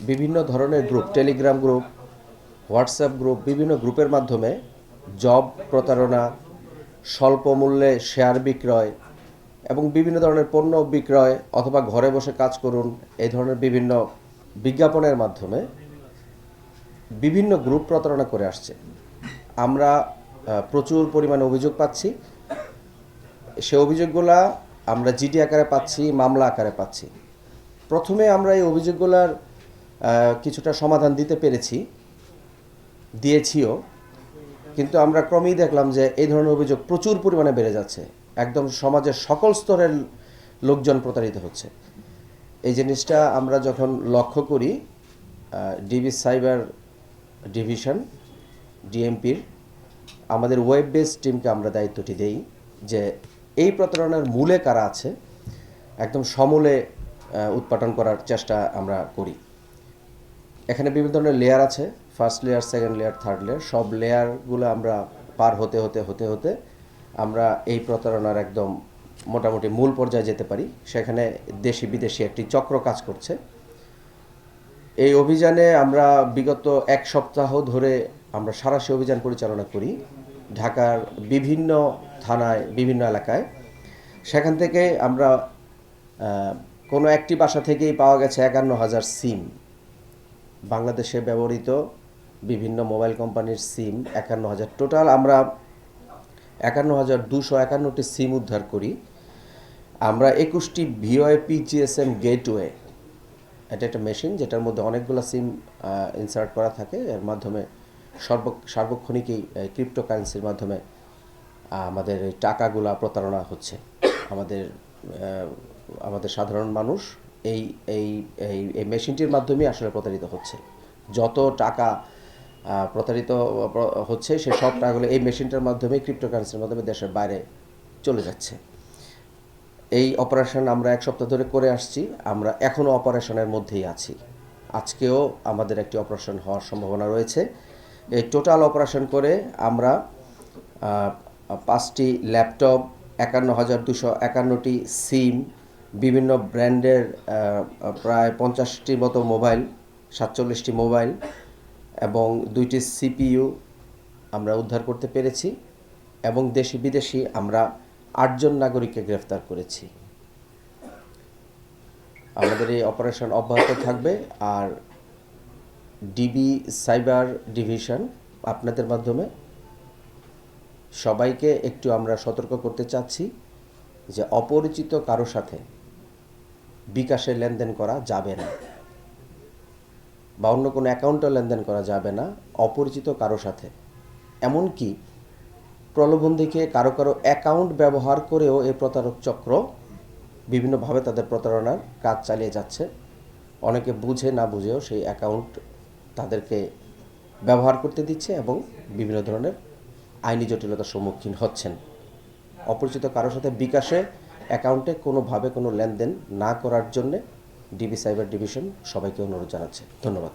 বিভিন্ন ধরনের group, Telegram group, WhatsApp group, বিভিন্ন গ্রুপের মাধ্যমে জব প্রতারণা, স্বল্প মূল্যে শেয়ার বিক্রয় এবং বিভিন্ন ধরনের পণ্য বিক্রয় অথবা ঘরে বসে কাজ করুন, এই ধরনের বিভিন্ন বিজ্ঞাপনের মাধ্যমে বিভিন্ন গ্রুপ প্রতারণা করে আসছে। আমরা প্রচুর পরিমাণে অভিযোগ পাচ্ছি। সে অভিযোগগুলা আমরা জিডি আকারে পাচ্ছি, মামলা আকারে পাচ্ছি। প্রথমে আমরা এই অভিযোগগুলোর কিছুটা সমাধান দিতে পেরেছি, দিয়েছিও, কিন্তু আমরা ক্রমেই দেখলাম যে এই ধরনের অভিযোগ প্রচুর পরিমাণে বেড়ে যাচ্ছে। একদম সমাজের সকল স্তরের লোকজন প্রতারিত হচ্ছে। এই জিনিসটা আমরা যখন লক্ষ্য করি, ডিবি সাইবার ডিভিশন, ডিএমপির আমাদের ওয়েব বেস টিমকে আমরা দায়িত্বটি দেই যে এই প্রতারণার মূলে কারা আছে একদম সমূলে উৎপাটন করার চেষ্টা আমরা করি। এখানে বিভিন্ন ধরনের লেয়ার আছে, first layer, second layer, third layer. সব লেয়ারগুলো আমরা পার হতে হতে আমরা এই প্রতারণার একদম মোটামুটি মূল পর্যায়ে যেতে পারি। সেখানে দেশি বিদেশি একটি চক্র কাজ করছে। এই অভিযানে আমরা বিগত এক সপ্তাহ ধরে আমরা সাঁড়াশি অভিযান পরিচালনা করি ঢাকার বিভিন্ন থানায়, বিভিন্ন এলাকায়। সেখান থেকে আমরা কোনো একটি বাসা থেকেই পাওয়া গেছে 51,000 সিম। বাংলাদেশে ব্যবহৃত বিভিন্ন মোবাইল কোম্পানির সিম 51,000। টোটাল আমরা 51,251টি সিম উদ্ধার করি। আমরা 21টি ভিওআইপি জিএসএম গেটওয়ে, এটা একটা মেশিন যেটার মধ্যে অনেকগুলো সিম ইনসার্ট করা থাকে। এর মাধ্যমে সার্বক্ষণিকই ক্রিপ্টোকারেন্সির মাধ্যমে আমাদের এই টাকাগুলা প্রতারণা হচ্ছে। আমাদের সাধারণ মানুষ এই এই এই এই মেশিনটির মাধ্যমেই আসলে প্রতারিত হচ্ছে। যত টাকা প্রতারিত হচ্ছে সে সব টাকাগুলো এই মেশিনটার মাধ্যমে, ক্রিপ্টোকারেন্সির মাধ্যমে দেশের বাইরে চলে যাচ্ছে। এই অপারেশন আমরা এক সপ্তাহ ধরে করে আসছি। আমরা এখনও অপারেশনের মধ্যেই আছি। আজকেও আমাদের একটি অপারেশন হওয়ার সম্ভাবনা রয়েছে। এই টোটাল অপারেশন করে আমরা 5টি ল্যাপটপ, 51,251টি সিম, বিভিন্ন ব্র্যান্ডের প্রায় 50টির মতো মোবাইল, 47টি মোবাইল এবং 2টি সিপিইউ আমরা উদ্ধার করতে পেরেছি এবং দেশি বিদেশি আমরা 8 জন নাগরিককে গ্রেফতার করেছি। আমাদের এই অপারেশন অব্যাহত থাকবে। আর ডিবি সাইবার ডিভিশন আপনাদের মাধ্যমে সবাইকে একটু আমরা সতর্ক করতে চাচ্ছি যে অপরিচিত কারো সাথে বিকাশে লেনদেন করা যাবে না বা অন্য কোনো অ্যাকাউন্টে লেনদেন করা যাবে না অপরিচিত কারো সাথে। এমনকি প্রলোভন দেখে কারো অ্যাকাউন্ট ব্যবহার করেও এই প্রতারক চক্র বিভিন্নভাবে তাদের প্রতারণার কাজ চালিয়ে যাচ্ছে। অনেকে বুঝে না বুঝেও সেই অ্যাকাউন্ট তাদেরকে ব্যবহার করতে দিচ্ছে এবং বিভিন্ন ধরনের আইনি জটিলতার সম্মুখীন হচ্ছেন। অপরিচিত কারোর সাথে বিকাশে অ্যাকাউন্টে কোনোভাবে কোনো লেনদেন না করার জন্যে ডিবি সাইবার ডিভিশন সবাইকে অনুরোধ জানাচ্ছে। ধন্যবাদ।